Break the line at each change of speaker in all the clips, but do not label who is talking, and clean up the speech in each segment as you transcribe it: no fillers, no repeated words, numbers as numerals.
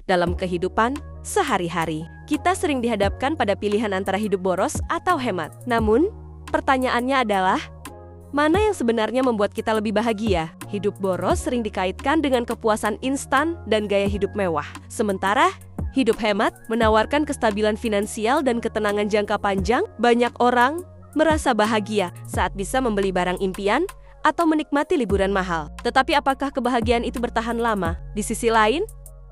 dalam kehidupan sehari-hari. Kita sering dihadapkan pada pilihan antara hidup boros atau hemat. Namun, pertanyaannya adalah, mana yang sebenarnya membuat kita lebih bahagia? Hidup boros sering dikaitkan dengan kepuasan instan dan gaya hidup mewah. Sementara, hidup hemat menawarkan kestabilan finansial dan ketenangan jangka panjang. Banyak orang merasa bahagia saat bisa membeli barang impian atau menikmati liburan mahal. Tetapi apakah kebahagiaan itu bertahan lama? Di sisi lain,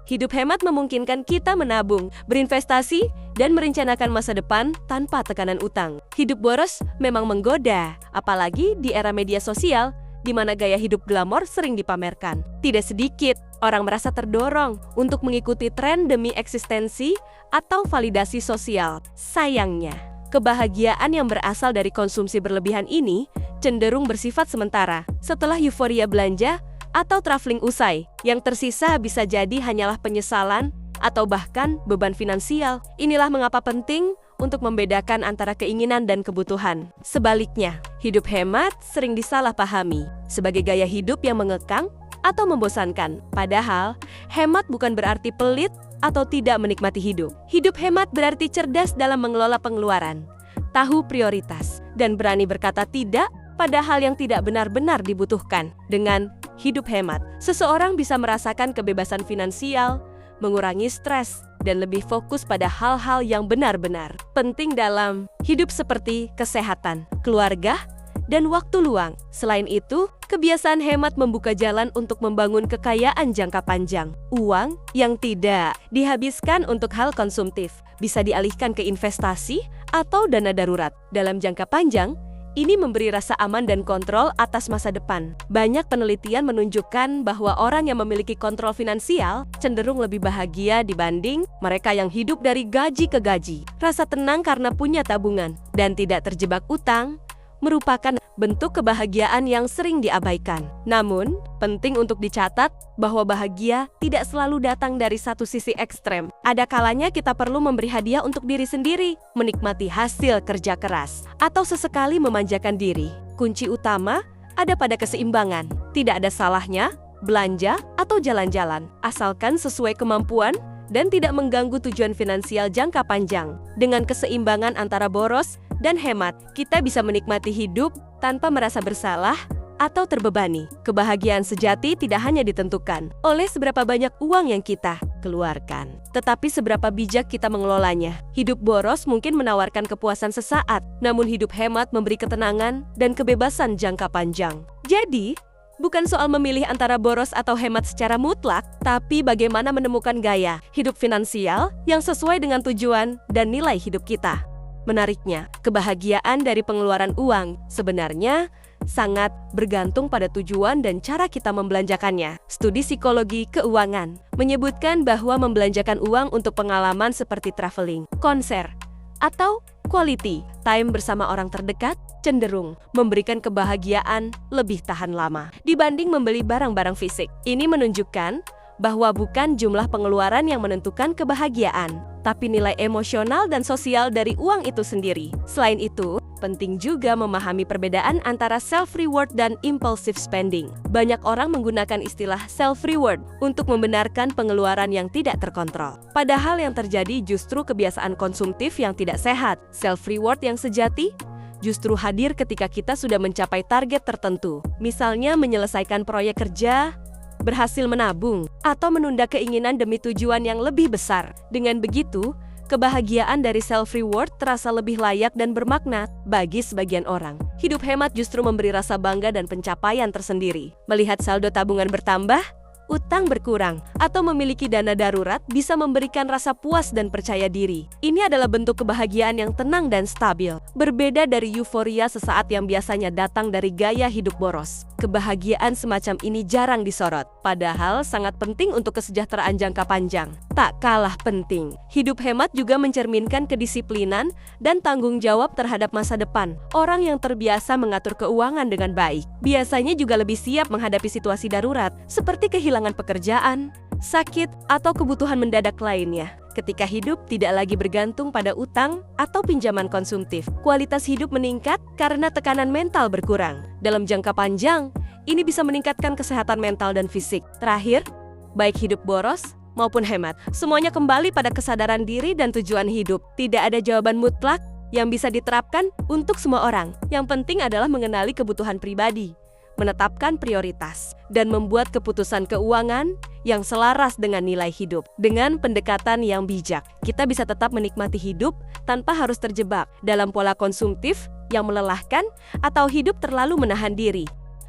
hidup hemat memungkinkan kita menabung, berinvestasi, dan merencanakan masa depan tanpa tekanan utang. Hidup boros memang menggoda, apalagi di era media sosial, di mana gaya hidup glamor sering dipamerkan. Tidak sedikit orang merasa terdorong untuk mengikuti tren demi eksistensi atau validasi sosial. Sayangnya, kebahagiaan yang berasal dari konsumsi berlebihan ini cenderung bersifat sementara. Setelah euforia belanja atau traveling usai, yang tersisa bisa jadi hanyalah penyesalan atau bahkan beban finansial. Inilah mengapa penting untuk membedakan antara keinginan dan kebutuhan. Sebaliknya, hidup hemat sering disalahpahami sebagai gaya hidup yang mengekang atau membosankan. Padahal, hemat bukan berarti pelit atau tidak menikmati hidup. Hidup hemat berarti cerdas dalam mengelola pengeluaran, tahu prioritas, dan berani berkata tidak pada hal yang tidak benar-benar dibutuhkan. Dengan hidup hemat, seseorang bisa merasakan kebebasan finansial, mengurangi stres, dan lebih fokus pada hal-hal yang benar-benar penting dalam hidup seperti kesehatan, keluarga, dan waktu luang. Selain itu, kebiasaan hemat membuka jalan untuk membangun kekayaan jangka panjang. Uang yang tidak dihabiskan untuk hal konsumtif bisa dialihkan ke investasi atau dana darurat. Dalam jangka panjang, ini memberi rasa aman dan kontrol atas masa depan. Banyak penelitian menunjukkan bahwa orang yang memiliki kontrol finansial cenderung lebih bahagia dibanding mereka yang hidup dari gaji ke gaji. Rasa tenang karena punya tabungan dan tidak terjebak utang merupakan bentuk kebahagiaan yang sering diabaikan. Namun, penting untuk dicatat bahwa bahagia tidak selalu datang dari satu sisi ekstrem. Ada kalanya kita perlu memberi hadiah untuk diri sendiri, menikmati hasil kerja keras, atau sesekali memanjakan diri. Kunci utama ada pada keseimbangan. Tidak ada salahnya belanja atau jalan-jalan, asalkan sesuai kemampuan dan tidak mengganggu tujuan finansial jangka panjang. Dengan keseimbangan antara boros dan hemat, kita bisa menikmati hidup tanpa merasa bersalah atau terbebani. Kebahagiaan sejati tidak hanya ditentukan oleh seberapa banyak uang yang kita keluarkan, tetapi seberapa bijak kita mengelolanya. Hidup boros mungkin menawarkan kepuasan sesaat, namun hidup hemat memberi ketenangan dan kebebasan jangka panjang. Jadi, bukan soal memilih antara boros atau hemat secara mutlak, tapi bagaimana menemukan gaya hidup finansial yang sesuai dengan tujuan dan nilai hidup kita. Menariknya, kebahagiaan dari pengeluaran uang sebenarnya sangat bergantung pada tujuan dan cara kita membelanjakannya. Studi psikologi keuangan menyebutkan bahwa membelanjakan uang untuk pengalaman seperti traveling, konser, atau quality time bersama orang terdekat cenderung memberikan kebahagiaan lebih tahan lama dibanding membeli barang-barang fisik. Ini menunjukkan bahwa bukan jumlah pengeluaran yang menentukan kebahagiaan, tapi nilai emosional dan sosial dari uang itu sendiri. Selain itu, penting juga memahami perbedaan antara self-reward dan impulsive spending. Banyak orang menggunakan istilah self-reward untuk membenarkan pengeluaran yang tidak terkontrol. Padahal yang terjadi justru kebiasaan konsumtif yang tidak sehat. Self-reward yang sejati justru hadir ketika kita sudah mencapai target tertentu. Misalnya menyelesaikan proyek kerja, berhasil menabung, atau menunda keinginan demi tujuan yang lebih besar. Dengan begitu, kebahagiaan dari self-reward terasa lebih layak dan bermakna bagi sebagian orang. Hidup hemat justru memberi rasa bangga dan pencapaian tersendiri. Melihat saldo tabungan bertambah, utang berkurang, atau memiliki dana darurat bisa memberikan rasa puas dan percaya diri. Ini adalah bentuk kebahagiaan yang tenang dan stabil, berbeda dari euforia sesaat yang biasanya datang dari gaya hidup boros. Kebahagiaan semacam ini jarang disorot, padahal sangat penting untuk kesejahteraan jangka panjang. Tak kalah penting, hidup hemat juga mencerminkan kedisiplinan dan tanggung jawab terhadap masa depan. Orang yang terbiasa mengatur keuangan dengan baik, biasanya juga lebih siap menghadapi situasi darurat, seperti kehilangan pekerjaan, sakit, atau kebutuhan mendadak lainnya. Ketika hidup tidak lagi bergantung pada utang atau pinjaman konsumtif, kualitas hidup meningkat karena tekanan mental berkurang. Dalam jangka panjang, ini bisa meningkatkan kesehatan mental dan fisik. Terakhir, baik hidup boros maupun hemat. Semuanya kembali pada kesadaran diri dan tujuan hidup. Tidak ada jawaban mutlak yang bisa diterapkan untuk semua orang. Yang penting adalah mengenali kebutuhan pribadi, menetapkan prioritas, dan membuat keputusan keuangan yang selaras dengan nilai hidup. Dengan pendekatan yang bijak, kita bisa tetap menikmati hidup tanpa harus terjebak dalam pola konsumtif yang melelahkan atau hidup terlalu menahan diri.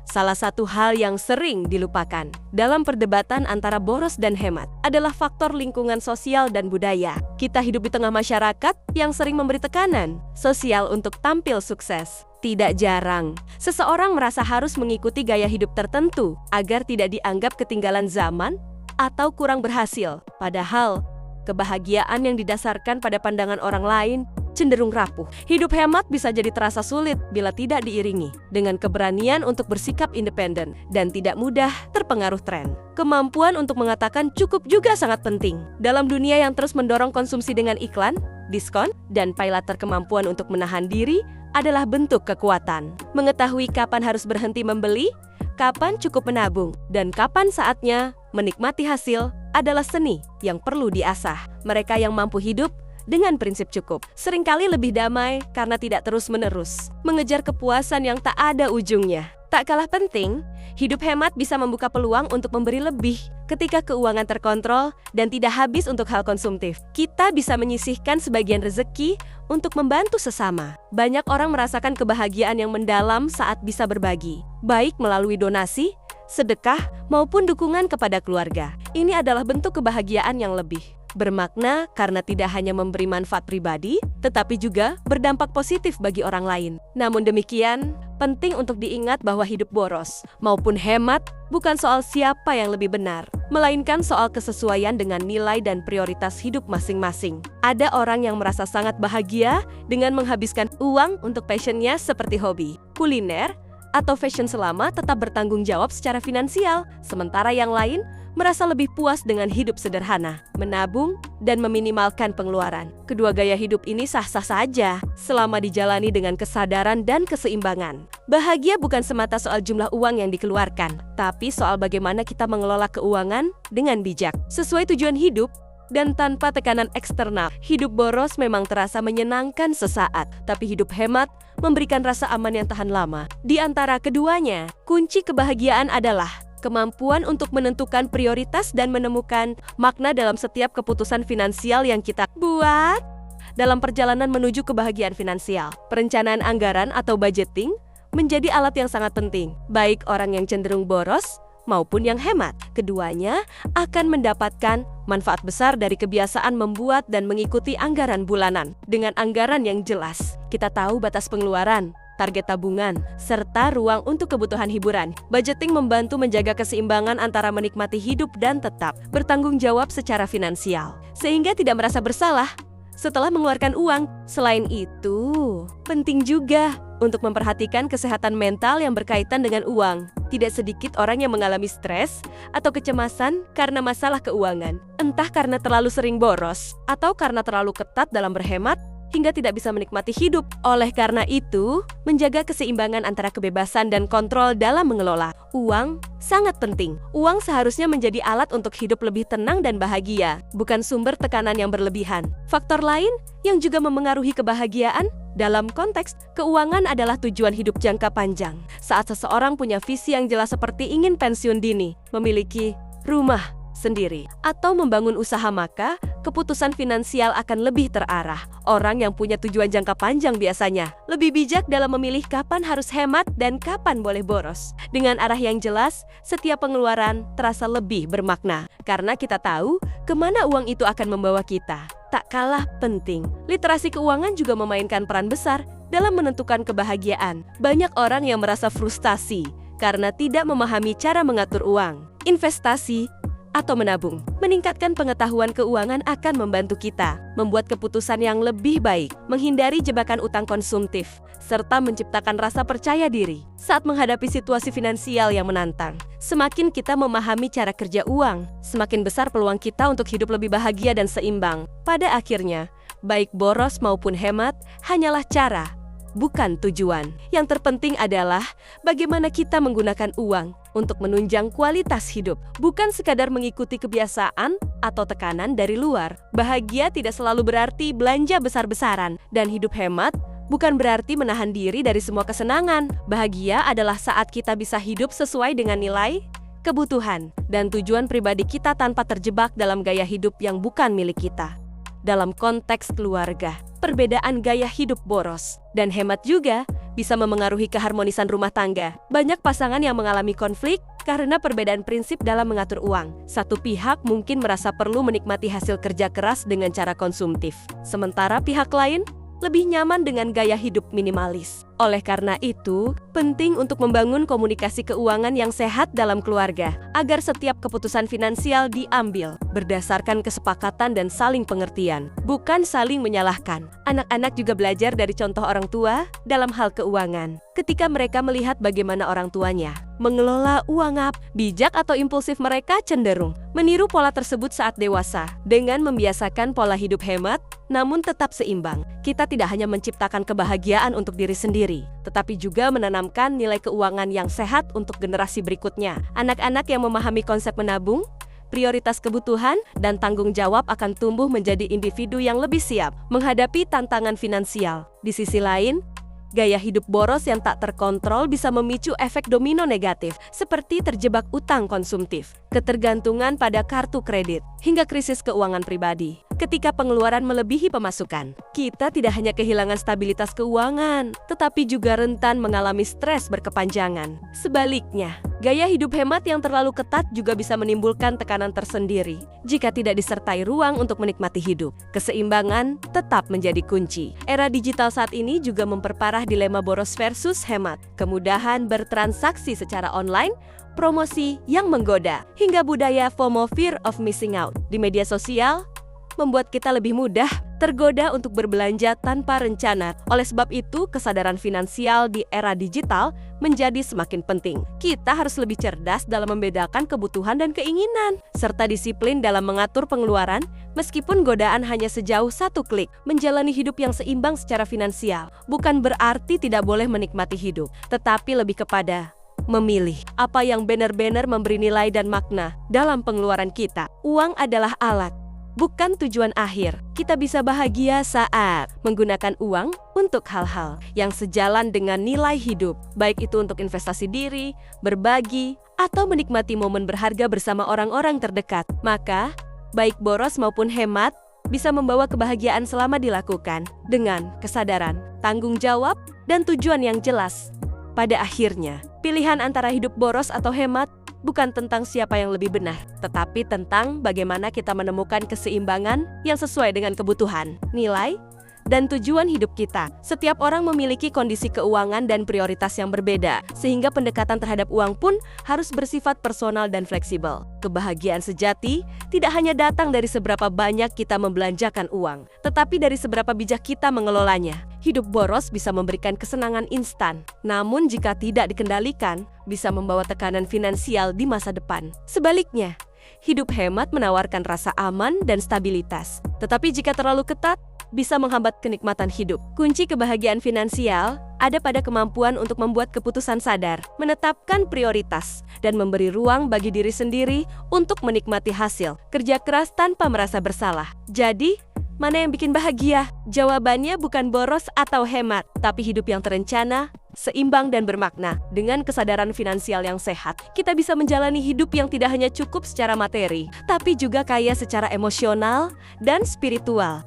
Salah satu hal yang sering dilupakan dalam perdebatan antara boros dan hemat adalah faktor lingkungan sosial dan budaya. Kita hidup di tengah masyarakat yang sering memberi tekanan sosial untuk tampil sukses. Tidak jarang, seseorang merasa harus mengikuti gaya hidup tertentu agar tidak dianggap ketinggalan zaman atau kurang berhasil. Padahal, kebahagiaan yang didasarkan pada pandangan orang lain cenderung rapuh. Hidup hemat bisa jadi terasa sulit bila tidak diiringi dengan keberanian untuk bersikap independen dan tidak mudah terpengaruh tren. Kemampuan untuk mengatakan cukup juga sangat penting. Dalam dunia yang terus mendorong konsumsi dengan iklan, diskon, dan pay later, kemampuan untuk menahan diri adalah bentuk kekuatan. Mengetahui kapan harus berhenti membeli, kapan cukup menabung, dan kapan saatnya menikmati hasil adalah seni yang perlu diasah. Mereka yang mampu hidup dengan prinsip cukup seringkali lebih damai karena tidak terus-menerus mengejar kepuasan yang tak ada ujungnya. Tak kalah penting, hidup hemat bisa membuka peluang untuk memberi lebih ketika keuangan terkontrol dan tidak habis untuk hal konsumtif. Kita bisa menyisihkan sebagian rezeki untuk membantu sesama. Banyak orang merasakan kebahagiaan yang mendalam saat bisa berbagi, baik melalui donasi, sedekah, maupun dukungan kepada keluarga. Ini adalah bentuk kebahagiaan yang lebih bermakna karena tidak hanya memberi manfaat pribadi, tetapi juga berdampak positif bagi orang lain. Namun demikian, penting untuk diingat bahwa hidup boros maupun hemat bukan soal siapa yang lebih benar, melainkan soal kesesuaian dengan nilai dan prioritas hidup masing-masing. Ada orang yang merasa sangat bahagia dengan menghabiskan uang untuk passionnya seperti hobi, kuliner, atau fashion selama tetap bertanggung jawab secara finansial, sementara yang lain merasa lebih puas dengan hidup sederhana, menabung, dan meminimalkan pengeluaran. Kedua gaya hidup ini sah-sah saja selama dijalani dengan kesadaran dan keseimbangan. Bahagia bukan semata soal jumlah uang yang dikeluarkan, tapi soal bagaimana kita mengelola keuangan dengan bijak, sesuai tujuan hidup, dan tanpa tekanan eksternal. Hidup boros memang terasa menyenangkan sesaat, tapi hidup hemat memberikan rasa aman yang tahan lama. Di antara keduanya, kunci kebahagiaan adalah kemampuan untuk menentukan prioritas dan menemukan makna dalam setiap keputusan finansial yang kita buat. Dalam perjalanan menuju kebahagiaan finansial, perencanaan anggaran atau budgeting menjadi alat yang sangat penting, baik orang yang cenderung boros maupun yang hemat. Keduanya akan mendapatkan manfaat besar dari kebiasaan membuat dan mengikuti anggaran bulanan. Dengan anggaran yang jelas, kita tahu batas pengeluaran, target tabungan, serta ruang untuk kebutuhan hiburan. Budgeting membantu menjaga keseimbangan antara menikmati hidup dan tetap bertanggung jawab secara finansial, sehingga tidak merasa bersalah setelah mengeluarkan uang. Selain itu, penting juga untuk memperhatikan kesehatan mental yang berkaitan dengan uang. Tidak sedikit orang yang mengalami stres atau kecemasan karena masalah keuangan, entah karena terlalu sering boros atau karena terlalu ketat dalam berhemat hingga tidak bisa menikmati hidup. Oleh karena itu, menjaga keseimbangan antara kebebasan dan kontrol dalam mengelola uang sangat penting. Uang seharusnya menjadi alat untuk hidup lebih tenang dan bahagia, bukan sumber tekanan yang berlebihan. Faktor lain yang juga memengaruhi kebahagiaan dalam konteks keuangan adalah tujuan hidup jangka panjang. Saat seseorang punya visi yang jelas seperti ingin pensiun dini, memiliki rumah sendiri, atau membangun usaha, maka keputusan finansial akan lebih terarah. Orang yang punya tujuan jangka panjang biasanya lebih bijak dalam memilih kapan harus hemat dan kapan boleh boros. Dengan arah yang jelas, setiap pengeluaran terasa lebih bermakna, karena kita tahu kemana uang itu akan membawa kita. Tak kalah penting, literasi keuangan juga memainkan peran besar dalam menentukan kebahagiaan. Banyak orang yang merasa frustasi karena tidak memahami cara mengatur uang, investasi, atau menabung. Meningkatkan pengetahuan keuangan akan membantu kita membuat keputusan yang lebih baik, menghindari jebakan utang konsumtif, serta menciptakan rasa percaya diri saat menghadapi situasi finansial yang menantang. Semakin kita memahami cara kerja uang, semakin besar peluang kita untuk hidup lebih bahagia dan seimbang. Pada akhirnya, baik boros maupun hemat hanyalah cara, bukan tujuan. Yang terpenting adalah bagaimana kita menggunakan uang untuk menunjang kualitas hidup, bukan sekadar mengikuti kebiasaan atau tekanan dari luar. Bahagia tidak selalu berarti belanja besar-besaran, dan hidup hemat bukan berarti menahan diri dari semua kesenangan. Bahagia adalah saat kita bisa hidup sesuai dengan nilai, kebutuhan, dan tujuan pribadi kita tanpa terjebak dalam gaya hidup yang bukan milik kita. Dalam konteks keluarga, perbedaan gaya hidup boros dan hemat juga bisa memengaruhi keharmonisan rumah tangga. Banyak pasangan yang mengalami konflik karena perbedaan prinsip dalam mengatur uang. Satu pihak mungkin merasa perlu menikmati hasil kerja keras dengan cara konsumtif, sementara pihak lain lebih nyaman dengan gaya hidup minimalis. Oleh karena itu, penting untuk membangun komunikasi keuangan yang sehat dalam keluarga, agar setiap keputusan finansial diambil berdasarkan kesepakatan dan saling pengertian, bukan saling menyalahkan. Anak-anak juga belajar dari contoh orang tua dalam hal keuangan. Ketika mereka melihat bagaimana orang tuanya mengelola uang, bijak atau impulsif, mereka cenderung meniru pola tersebut saat dewasa. Dengan membiasakan pola hidup hemat, namun tetap seimbang, kita tidak hanya menciptakan kebahagiaan untuk diri sendiri, tetapi juga menanamkan nilai keuangan yang sehat untuk generasi berikutnya. Anak-anak yang memahami konsep menabung, prioritas kebutuhan, dan tanggung jawab akan tumbuh menjadi individu yang lebih siap menghadapi tantangan finansial. Di sisi lain, gaya hidup boros yang tak terkontrol bisa memicu efek domino negatif, seperti terjebak utang konsumtif, ketergantungan pada kartu kredit, hingga krisis keuangan pribadi. Ketika pengeluaran melebihi pemasukan, kita tidak hanya kehilangan stabilitas keuangan, tetapi juga rentan mengalami stres berkepanjangan. Sebaliknya, gaya hidup hemat yang terlalu ketat juga bisa menimbulkan tekanan tersendiri jika tidak disertai ruang untuk menikmati hidup. Keseimbangan tetap menjadi kunci. Era digital saat ini juga memperparah dilema boros versus hemat. Kemudahan bertransaksi secara online, promosi yang menggoda, hingga budaya FOMO, fear of missing out, di media sosial membuat kita lebih mudah tergoda untuk berbelanja tanpa rencana. Oleh sebab itu, kesadaran finansial di era digital menjadi semakin penting. Kita harus lebih cerdas dalam membedakan kebutuhan dan keinginan, serta disiplin dalam mengatur pengeluaran, meskipun godaan hanya sejauh satu klik. Menjalani hidup yang seimbang secara finansial bukan berarti tidak boleh menikmati hidup, tetapi lebih kepada memilih apa yang benar-benar memberi nilai dan makna dalam pengeluaran kita. Uang adalah alat, bukan tujuan akhir. Kita bisa bahagia saat menggunakan uang untuk hal-hal yang sejalan dengan nilai hidup, baik itu untuk investasi diri, berbagi, atau menikmati momen berharga bersama orang-orang terdekat. Maka, baik boros maupun hemat bisa membawa kebahagiaan selama dilakukan dengan kesadaran, tanggung jawab, dan tujuan yang jelas. Pada akhirnya, pilihan antara hidup boros atau hemat bukan tentang siapa yang lebih benar, tetapi tentang bagaimana kita menemukan keseimbangan yang sesuai dengan kebutuhan, nilai, dan tujuan hidup kita. Setiap orang memiliki kondisi keuangan dan prioritas yang berbeda, sehingga pendekatan terhadap uang pun harus bersifat personal dan fleksibel. Kebahagiaan sejati tidak hanya datang dari seberapa banyak kita membelanjakan uang, tetapi dari seberapa bijak kita mengelolanya. Hidup boros bisa memberikan kesenangan instan, namun jika tidak dikendalikan, bisa membawa tekanan finansial di masa depan. Sebaliknya, hidup hemat menawarkan rasa aman dan stabilitas, tetapi jika terlalu ketat, bisa menghambat kenikmatan hidup. Kunci kebahagiaan finansial ada pada kemampuan untuk membuat keputusan sadar, menetapkan prioritas, dan memberi ruang bagi diri sendiri untuk menikmati hasil kerja keras tanpa merasa bersalah. Jadi, mana yang bikin bahagia? Jawabannya bukan boros atau hemat, tapi hidup yang terencana, seimbang, dan bermakna. Dengan kesadaran finansial yang sehat, kita bisa menjalani hidup yang tidak hanya cukup secara materi, tapi juga kaya secara emosional dan spiritual.